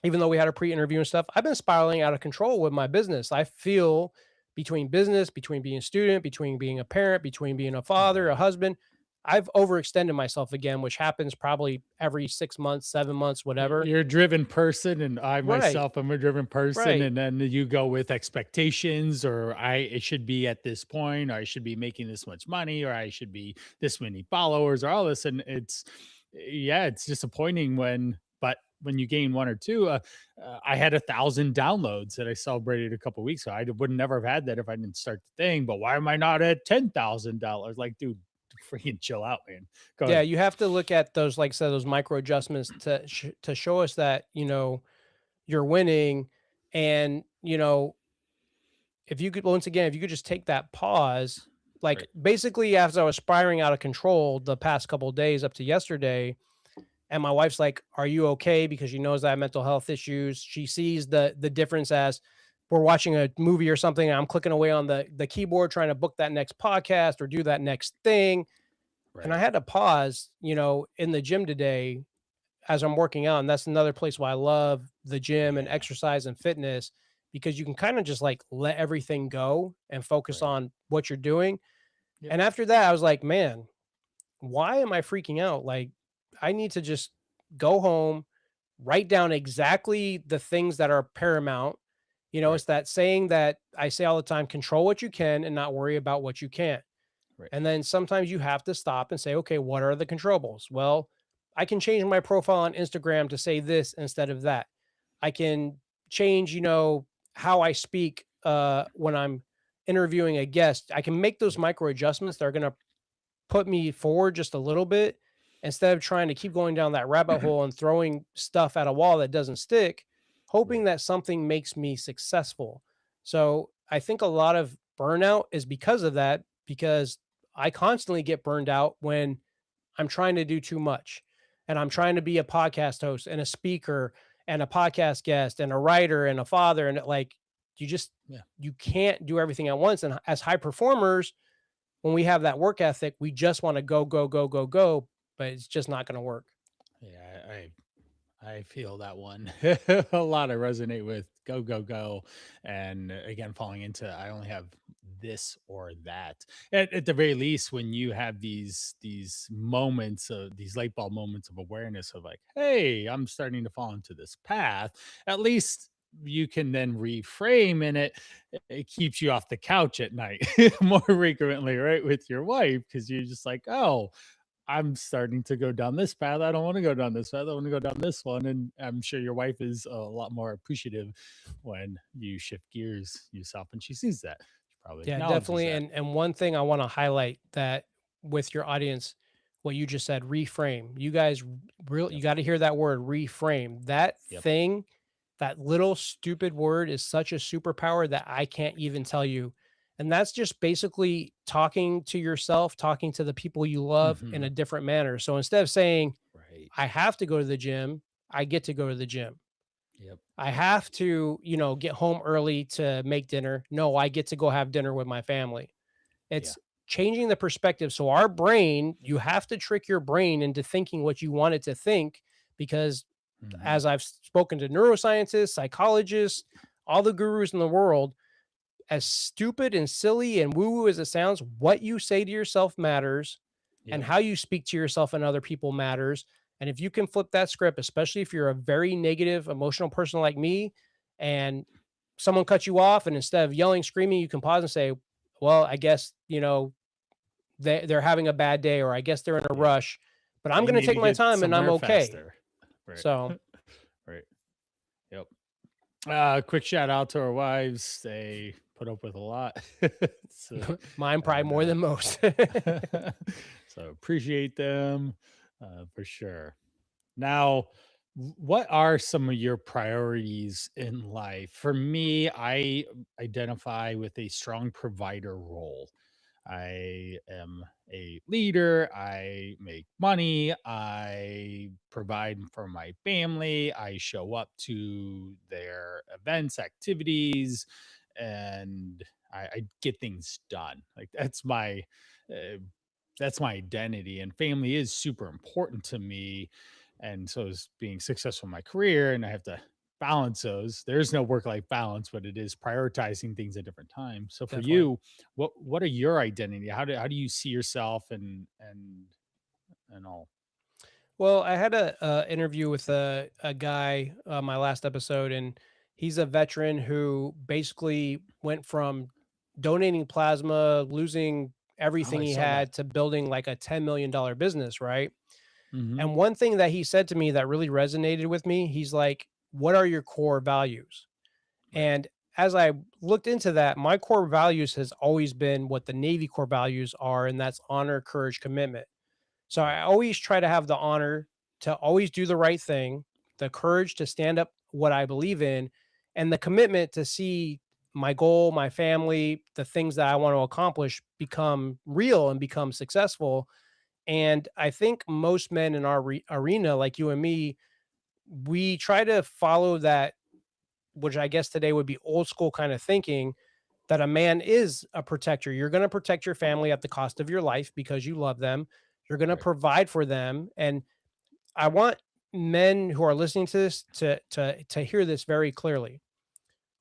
even though we had a pre-interview and stuff, I've been spiraling out of control with my business. I feel between business, between being a student, between being a parent, between being a father, a Right. husband, I've overextended myself again, which happens probably every 6 months, 7 months, whatever. You're a driven person, and I Right, myself am a driven person, right. and then you go with expectations, or it should be at this point, or I should be making this much money, or I should be this many followers, or all this, and yeah, it's disappointing but when you gain one or two, I had 1,000 downloads that I celebrated a couple weeks ago. I would never have had that if I didn't start the thing. But why am I not at $10,000? Like, dude, freaking chill out, man. Go Yeah, ahead. you have to look at those, like I said, those micro adjustments to show us that, you're winning. And, if you could, once again, if you could just take that pause, like Right. basically as I was spiraling out of control the past couple of days up to yesterday, and my wife's like, "Are you okay?" Because she knows I have mental health issues. She sees the difference as we're watching a movie or something, and I'm clicking away on the keyboard trying to book that next podcast or do that next thing. And I Right. had to pause, in the gym today as I'm working out. And that's another place why I love the gym and Yeah. exercise and fitness, because you can kind of just like let everything go and focus Right. on what you're doing. Yep. And after that, I was like, man, why am I freaking out? Like, I need to just go home, write down exactly the things that are paramount. Right. It's that saying that I say all the time, control what you can and not worry about what you can't. Right. And then sometimes you have to stop and say, okay, what are the controllables? Well, I can change my profile on Instagram to say this instead of that. I can change, how I speak when I'm interviewing a guest. I can make those Yep. micro adjustments that are going to put me forward just a little bit, instead of trying to keep going down that rabbit hole and throwing stuff at a wall that doesn't stick, hoping Right. that something makes me successful. So I think a lot of burnout is because of that, because I constantly get burned out when I'm trying to do too much. And I'm Right. trying to be a podcast host and a speaker and a podcast guest and a writer and a father. And like, you just, Yeah. you can't do everything at once. And as high performers, when we have that work ethic, we just want to go, go, go, go, go, but it's just not going to work. Yeah. I feel that one a lot. I resonate with go, go, go. And again, falling into I only have this or that. At the very least, when you have these moments of these light bulb moments of awareness of like, hey, I'm starting to fall into this path, at least you can then reframe, and it keeps you off the couch at night more frequently, right? With your wife, because you're just like, oh, I'm starting to go down this path. I don't want to go down this path. I want to go down this one. And I'm sure your wife is a lot more appreciative when you shift gears yourself and she sees that. She probably Yeah, acknowledges definitely. that. And one thing I want to highlight that with your audience, what you just said, reframe. You guys, real, you Yep. got to hear that word, reframe. That Yep. thing that little stupid word is such a superpower that I can't even tell you. And that's just basically talking to yourself, talking to the people you love in Hmm. a different manner. So instead of saying, Right. I have to go to the gym, I get to go to the gym. Yep. I have to, get home early to make dinner. No, I get to go have dinner with my family. Yeah. It's changing the perspective. So our brain, you have to trick your brain into thinking what you want it to think because Hmm. as I've spoken to neuroscientists, psychologists, all the gurus in the world, as stupid and silly and woo woo as it sounds, what you say to yourself matters and Yep. how you speak to yourself and other people matters. And if you can flip that script, especially if you're a very negative, emotional person like me, and someone cuts you off, and instead of yelling, screaming, you can pause and say, well, I guess, they're having a bad day, or I guess they're in a Yeah. rush, but I'm They going to need take to my get time and I'm somewhere okay. faster. Right. So Right. Yep. Quick shout out to our wives. They put up with a lot. So, mine probably and more than most. so appreciate them for sure. Now, what are some of your priorities in life? For me, I identify with a strong provider role. I am a leader. I make money. I provide for my family. I show up to their events, activities, and I get things done. Like uh, that's my identity, and family is super important to me. And so is being successful in my career, and I have to balance those. There's no work life balance, but it is prioritizing things at different times. So for Definitely. you, what are your identity? How do you see yourself and all? Well, I had a interview with a guy my last episode, and he's a veteran who basically went from donating plasma, losing Oh, everything I he saw that. had, to building like a $10 million business, right? Hmm. And one thing that he said to me that really resonated with me, he's like, "What are your core values?" Right. And as I looked into that, my core values has always been what the Navy core values are, and that's honor, courage, commitment. So Right. I always try to have the honor to always do the right thing, the courage to stand up what I believe in, and the commitment to see my goal, my family, the things that I want to accomplish become real and become successful. And I think most men in our arena, like you and me, we try to follow that, which I guess today would be old school kind of thinking, that a man is a protector. You're going to protect your family at the cost of your life because you love them. You're going to Right. provide for them. And I want men who are listening to this to hear this very clearly.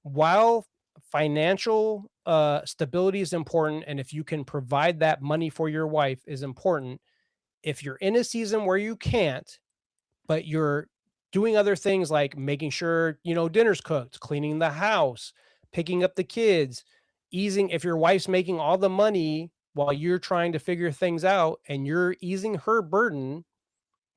While financial stability is important, and if you can provide that money for your wife is important, if you're in a season where you can't, but you're doing other things like making sure, dinner's cooked, cleaning the house, picking up the kids, easing, if your wife's making all the money while you're trying to figure things out and you're easing her burden,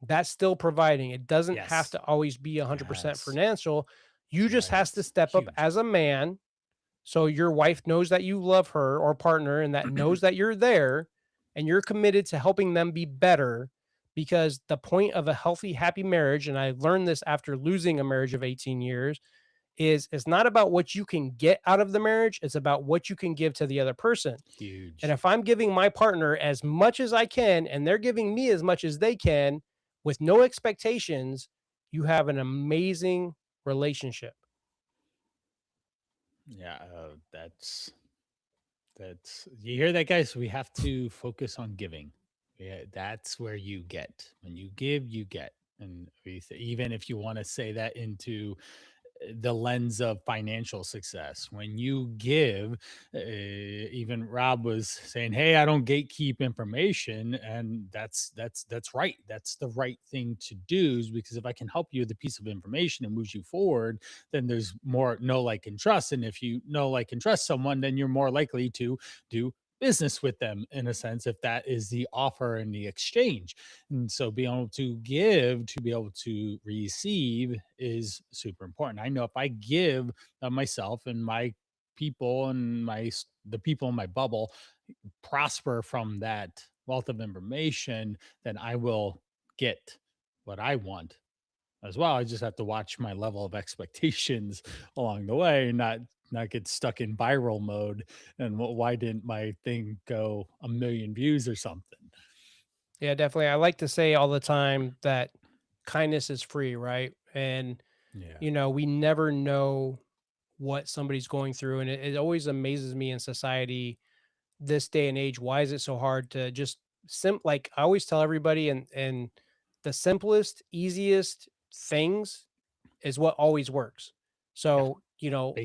that's still providing. It doesn't have Yes. to always be 100% Yes. financial. You just has to Right. step up Huge. as a man so your wife knows that you love her, or partner, and that knows that you're there and you're committed to helping them be better. Because the point of a healthy, happy marriage, and I learned this after losing a marriage of 18 years, is it's not about what you can get out of the marriage, it's about what you can give to the other person. And Huge. if I'm giving my partner as much as I can and they're giving me as much as they can with no expectations, you have an amazing relationship. Yeah. That's you hear that, guys? We have to focus on giving. Yeah, that's where you get. When you give, you get. And even if you want to say that into the lens of financial success. When you give, even Rob was saying, "Hey, I don't gatekeep information," and that's right. That's the right thing to do, is because if I can help you with a piece of information and moves you forward, then there's more know, like, and trust. And if you know, like, and trust someone, then you're more likely to do business with them in a sense, if that is the offer and the exchange. And so being able to give to be able to receive is super important. I know if I give of myself and my people and the people in my bubble prosper from that wealth of information, then I will get what I want as well. I just have to watch my level of expectations along the way and not get stuck in viral mode. And why didn't my thing go a million views or something? Yeah, definitely. I like to say all the time that kindness is free, right? And, Yeah. we never know what somebody's going through. And it always amazes me in society this day and age. Why is it so hard to just like I always tell everybody, and the simplest, easiest things is what always works. Yeah. So,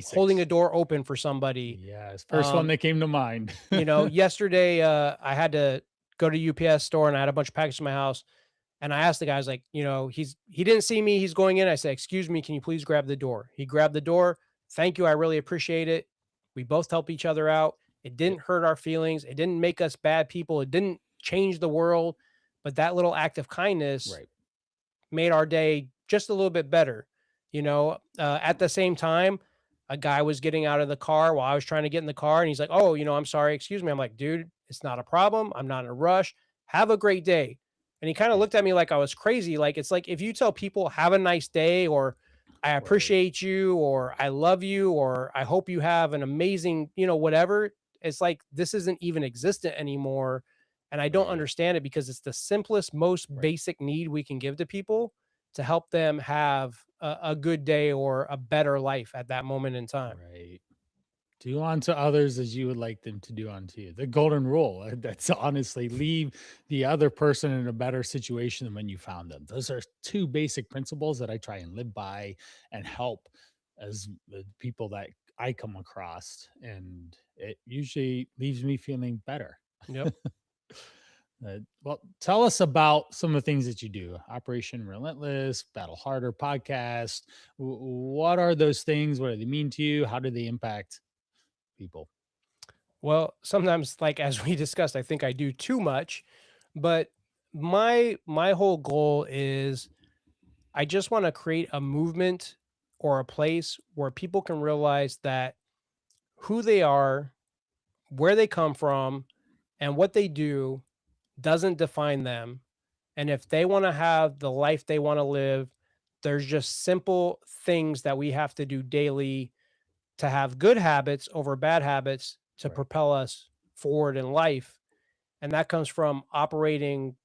holding a Basics. door open for somebody. Yes. First one Um, that came to mind. Yesterday I had to go to UPS store and I had a bunch of packages in my house. And I asked the guy, I was like, he didn't see me. He's going in. I said, "Excuse me, can you please grab the door?" He grabbed the door. Thank you. I really appreciate it. We both help each other out. It Yep. didn't hurt our feelings. It didn't make us bad people. It didn't change the world. But that little act of kindness Right. made our day just a little bit better. At the same time, a guy was getting out of the car while I was trying to get in the car, and he's like, "Oh, I'm sorry, excuse me." I'm like, "Dude, it's not a problem. I'm not in a rush. Have a great day." And he kind of Yeah. looked at me like I was crazy. Like, it's like if you tell people, "Have a nice day," or "I Right. appreciate you," or "I love you," or "I hope you have an amazing," whatever. It's like this isn't even existent anymore. And I don't Right. understand it because it's the simplest, most Right. basic need we can give to people to help them have a good day or a better life at that moment in time. Right. Do unto others as you would like them to do unto you. The golden rule. That's honestly leave the other person in a better situation than when you found them. Those are two basic principles that I try and live by and help as the people that I come across. And it usually leaves me feeling better. Yep. Well, tell us about some of the things that you do. Operation Relentless, Battle Harder podcast. What are those things? What do they mean to you? How do they impact people? Well, sometimes, like as we discussed, I think I do too much, but my whole goal is I just want to create a movement or a place where people can realize that who they are, where they come from, and what they do doesn't define them. And if they want to have the life they want to live, there's just simple things that we have to do daily to have good habits over bad habits to Right. propel us forward in life. And that comes from operating,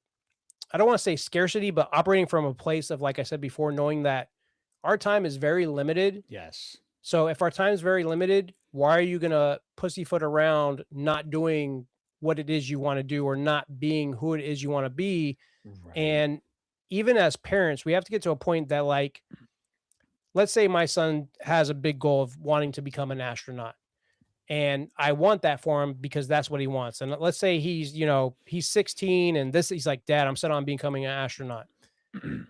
I don't want to say scarcity, but operating from a place of, like I said before, knowing that our time is very limited. Yes. So if our time is very limited, why are you going to pussyfoot around not doing what it is you want to do or not being who it is you want to be? Right. And even as parents, we have to get to a point that, like, let's say my son has a big goal of wanting to become an astronaut. And I want that for him because that's what he wants. And let's say he's 16 and he's like, "Dad, I'm set on becoming an astronaut."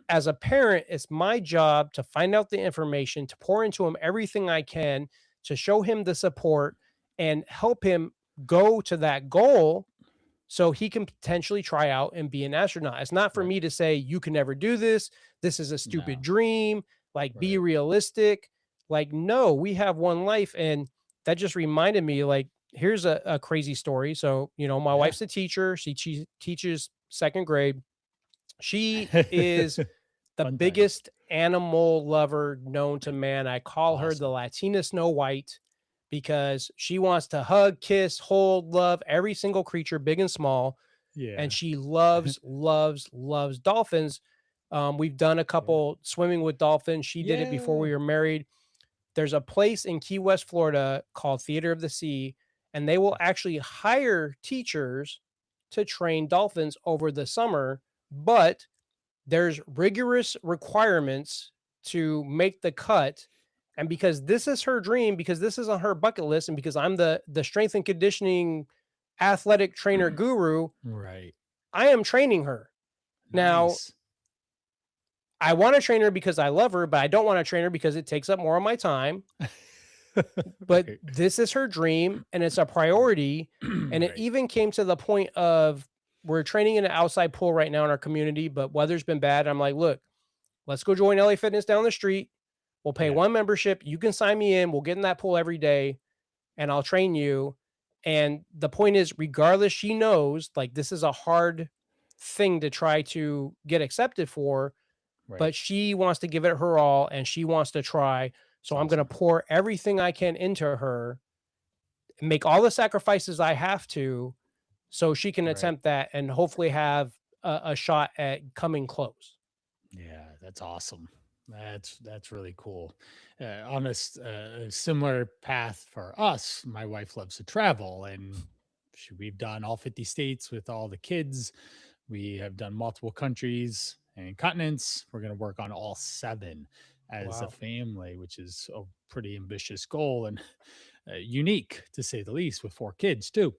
As a parent, it's my job to find out the information, to pour into him everything I can, to show him the support and help him go to that goal so he can potentially try out and be an astronaut. It's not for Right. me to say, "You can never do this. This is a stupid No. dream. Like, be Right. realistic." Like, no, we have one life. And that just reminded me, like, here's a crazy story. So, my Yeah. wife's a teacher. She teaches second grade. She is the Fun times. biggest animal lover known to man. I call her the Awesome. Latina Snow White because she wants to hug, kiss, hold, love every single creature, big and small. And Yeah. she loves, loves, loves dolphins. We've done a Yeah. couple swimming with dolphins. She did it before Yeah. we were married. There's a place in Key West, Florida called Theater of the Sea, and they will actually hire teachers to train dolphins over the summer. But there's rigorous requirements to make the cut. And because this is her dream, because this is on her bucket list, and because I'm the strength and conditioning athletic trainer guru, Right. I am training her. Now, Nice. I want to train her because I love her, but I don't want to train her because it takes up more of my time. But Right. this is her dream and it's a priority. And it Right. even came to the point of we're training in an outside pool right now in our community, but weather's been bad. I'm like, "Look, let's go join LA Fitness down the street. We'll pay Yeah. one membership. You can sign me in. We'll get in that pool every day and I'll train you." And the point is, regardless, she knows like this is a hard thing to try to get accepted for. Right. but she wants to give it her all and she wants to try. It's So I'm going to awesome. pour everything I can into her, make all the sacrifices I have to, so she can Right. attempt that and hopefully have a shot at coming close. Yeah, that's awesome. That's really cool. On a similar path for us, my wife loves to travel, and we've done all 50 states with all the kids. We have done multiple countries and continents. We're going to work on all seven as a Wow. family, which is a pretty ambitious goal and unique to say the least, with four kids too.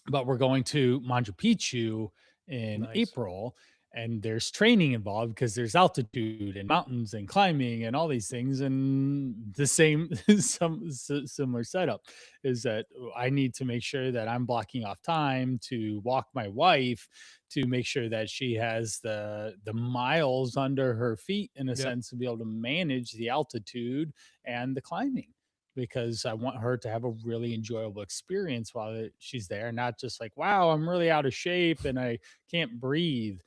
But we're going to Machu Picchu in Nice. April, and there's training involved because there's altitude and mountains and climbing and all these things. And the same, similar setup is that I need to make sure that I'm blocking off time to walk my wife to make sure that she has the miles under her feet in a Yep. sense to be able to manage the altitude and the climbing, because I want her to have a really enjoyable experience while she's there, not just like, wow, I'm really out of shape and I can't breathe.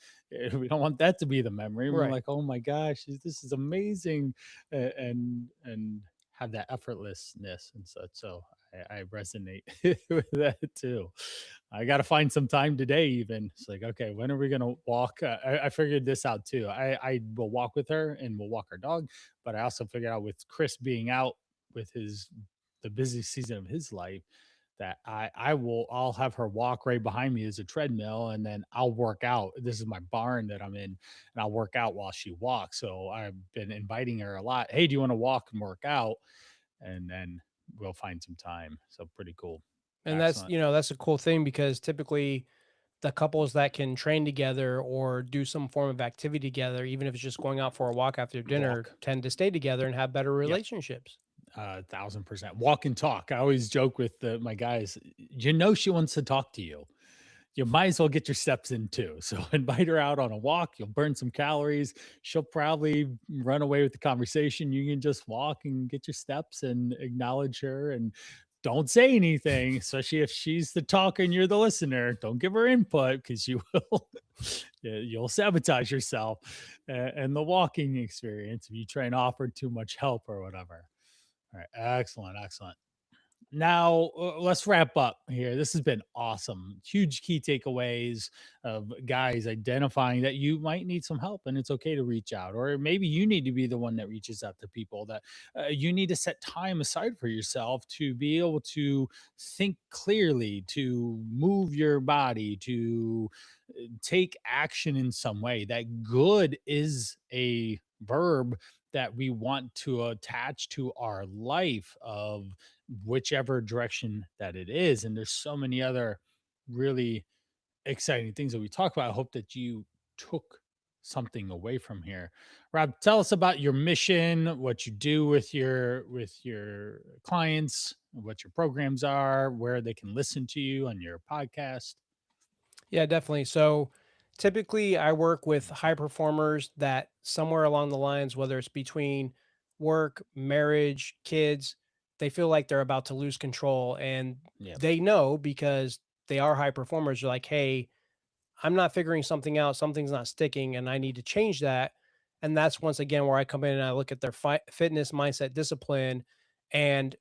We don't want that to be the memory. We're Right. like, oh my gosh, this is amazing, and have that effortlessness and such. So I resonate with that too. I got to find some time today. Even it's like, okay, when are we gonna walk? I figured this out too. I will walk with her and we'll walk our dog, but I also figured out with Chris being out with the busy season of his life that I'll have her walk right behind me as a treadmill, and then I'll work out. This is my barn that I'm in, and I'll work out while she walks. So I've been inviting her a lot. Hey, do you want to walk and work out? And then we'll find some time. So pretty cool. And that's, Excellent. that's a cool thing because typically the couples that can train together or do some form of activity together, even if it's just going out for a walk after dinner, Walk. tend to stay together and have better Yep. relationships. 1,000%. Walk and talk. I always joke with my guys, she wants to talk to you. You might as well get your steps in too. So invite her out on a walk. You'll burn some calories. She'll probably run away with the conversation. You can just walk and get your steps and acknowledge her and don't say anything, especially if she's the talker and you're the listener. Don't give her input because you will you'll sabotage yourself and the walking experience if you try and offer too much help or whatever. All right, excellent, excellent. Now, let's wrap up here. This has been awesome. Huge key takeaways of guys identifying that you might need some help and it's okay to reach out. Or maybe you need to be the one that reaches out to people, that you need to set time aside for yourself to be able to think clearly, to move your body, to take action in some way. That good is a verb that we want to attach to our life of whichever direction that it is. And there's so many other really exciting things that we talk about. I hope that you took something away from here. Rob, tell us about your mission, what you do with your clients, what your programs are, where they can listen to you on your podcast. Yeah, definitely. So typically I work with high performers that somewhere along the lines, whether it's between work, marriage, kids, they feel like they're about to lose control. And Yep. they know because they are high performers. They're like, hey, I'm not figuring something out. Something's not sticking and I need to change that. And that's once again where I come in and I look at their fitness, mindset, discipline, and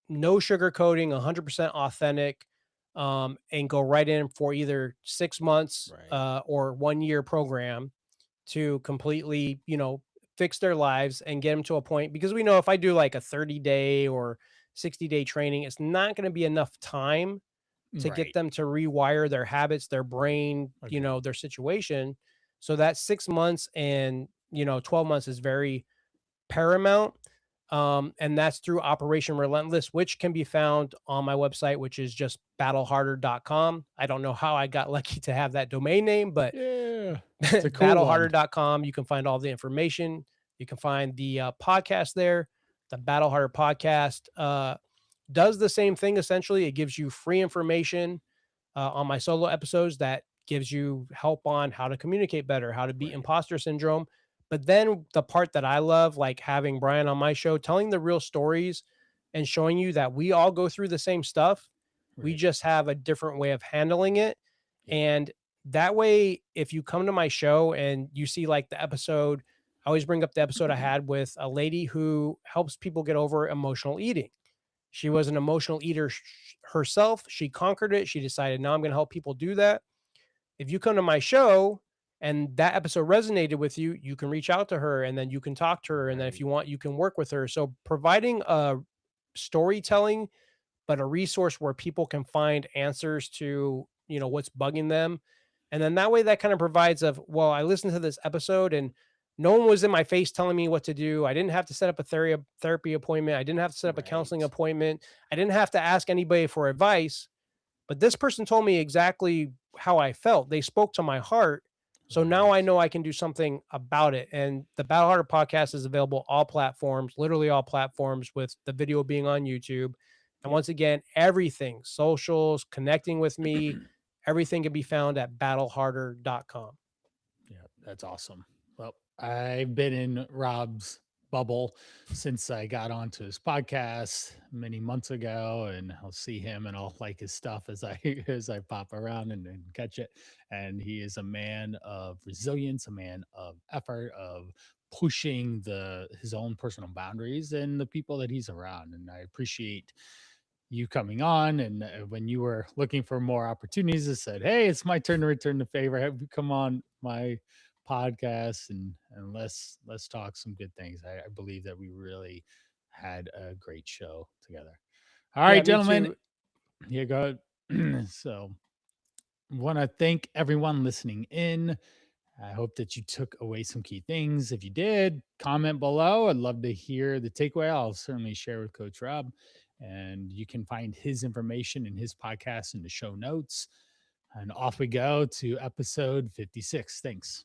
no sugarcoating, 100% authentic, and go right in for either 6 months Right. or 1 year program to completely, fix their lives and get them to a point. Because we know if I do like a 30-day or 60-day training, it's not going to be enough time to get Right. them to rewire their habits, their brain, Agreed. their situation. So that 6 months and 12 months is very paramount. And that's through Operation Relentless, which can be found on my website, which is just battleharder.com. I don't know how I got lucky to have that domain name, but Yeah. It's a cool one. battleharder.com. You can find all the information. You can find the podcast there. The Battle Harder podcast does the same thing essentially. It gives you free information on my solo episodes that gives you help on how to communicate better, how to beat Right. imposter syndrome. But then the part that I love, like having Brian on my show, telling the real stories and showing you that we all go through the same stuff. We Right. just have a different way of handling it. Yep. And that way, if you come to my show and you see like the episode, I always bring up the episode I had with a lady who helps people get over emotional eating. She was an emotional eater herself. She conquered it. She decided, now I'm going to help people do that. If you come to my show and that episode resonated with you, you can reach out to her and then you can talk to her. And then if Right. you want, you can work with her. So providing a storytelling, but a resource where people can find answers to, what's bugging them. And then that way that kind of provides of, well, I listened to this episode and no one was in my face telling me what to do. I didn't have to set up a therapy appointment. I didn't have to set up a counseling Right. appointment. I didn't have to ask anybody for advice, but this person told me exactly how I felt. They spoke to my heart. So now I Right. know I can do something about it. And the Battle Harder podcast is available all platforms, literally all platforms, with the video being on YouTube. And Yeah. once again, everything, socials, connecting with me, everything can be found at battleharder.com. Yeah, that's awesome. Well, I've been in Rob's bubble since I got onto his podcast many months ago, and I'll see him and I'll like his stuff as I as I pop around and catch it. And he is a man of resilience, a man of effort, of pushing the his own personal boundaries and the people that he's around. And I appreciate you coming on, and when you were looking for more opportunities, I said, hey, it's my turn to return the favor, have you come on my podcast, and let's talk some good things. I believe that we really had a great show together. All Yeah, right, me gentlemen, too. here go. So want to thank everyone listening in. I hope that you took away some key things. If you did, comment below. I'd love to hear the takeaway. I'll certainly share with Coach Rob. And you can find his information in his podcast in the show notes. And off we go to episode 56. Thanks.